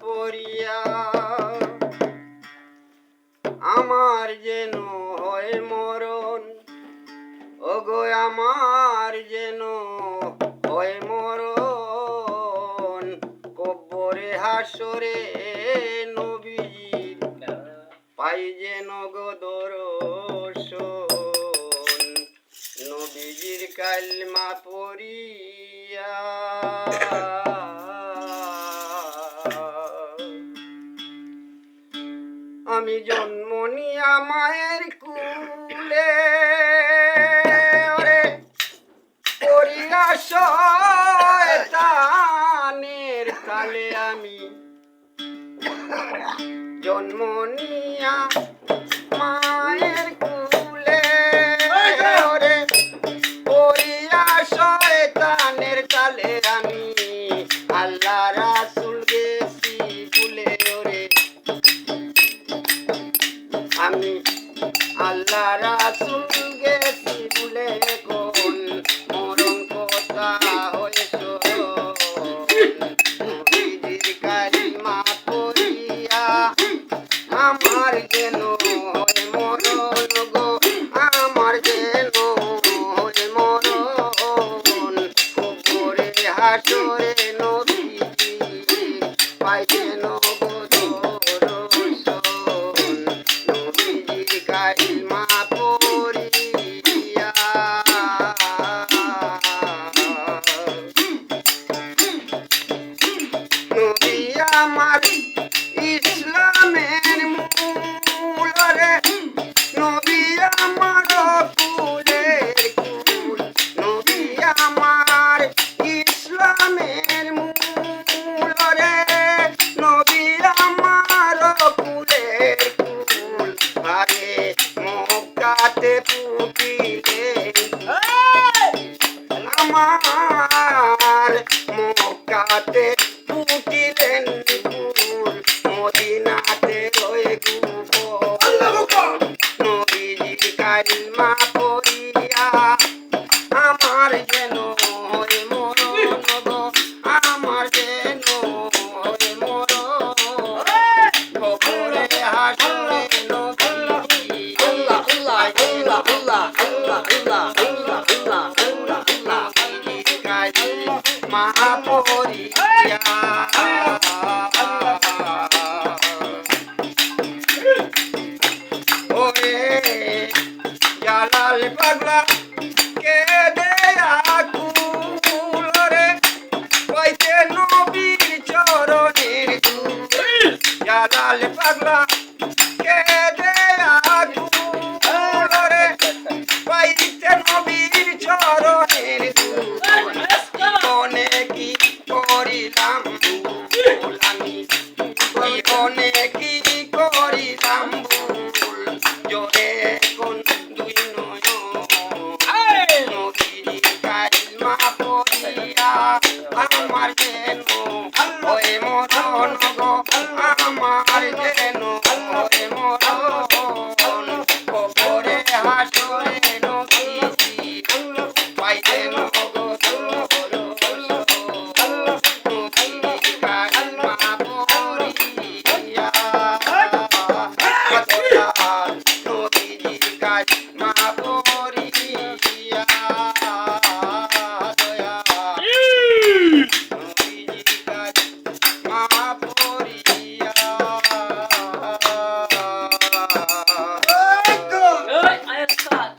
পড়িয়া আমার যেন হয় মরণ, ওগো আমার যেন হয় মরণ। কব্বরে হাসরে নবীর পাই যেন গো দর্শন, নবীজির কালমা পড়িয়া। আমি জন্ম নিয়া মায়ের কুলে ওরে পড়িয়া শয়তানের তালে, আমি জন্ম নিয়া মায়ের কুলে ওরে পড়িয়া শয়তানের তালে, আমি আল্লাহ রাসূল গেছি ভুলে ওরে, আমি আল্লাহ রাসূল গেছি ভুলে, কোন মরণ কথা হয়েছো নবীজির কালিমা পড়িয়া আমার যেন হয় মরণ গো, আমার যেন হয় মরণ। কবরে হাসরে নবীজি পাই যেন গো দর্শন, নবীজির কালিমা পড়িয়া। নবী আমার ইসলামের মূল রে, নবী আমার কুলের কুল, নবী আমার ইসলামের মূল রে, নবী আমার কুলের কুল। আরে মক্কাতে পুকিলেন আমার, মক্কাতে পুকিলেন কুল, মদিনাতে রয়ে কুবর। নবীজির কালিমা পড়িয়া আমার যেন হয় মরণ গো, আমার যেন হয় মরণ। কবরে হাসরে নবীজি নবীজির কালিমা পড়িয়া। ওরে জালাল পাগলা কে দেয়া কুল রে, পাইতে নবীর চরণের ধুল। জালাল পাগলা কে দেয়া কুল রে, পাইতে নবীর চরণের ধুল। জীবনে কি করিলাম ভুল, আমি জীবনে কি করিলাম ভুল, জোরে কোন দুই নয়ন নবীর কালিমা পড়িয়া আমার যেন হয় মরণ গো, আমার যেন হয় মরণ। কবরে হাসরে নবীজি পাই যেন গো দর্শন, নবীর কালিমা পড়িয়া। নবীজির কালিমা পড়িয়া দয়া, নবীজির কালিমা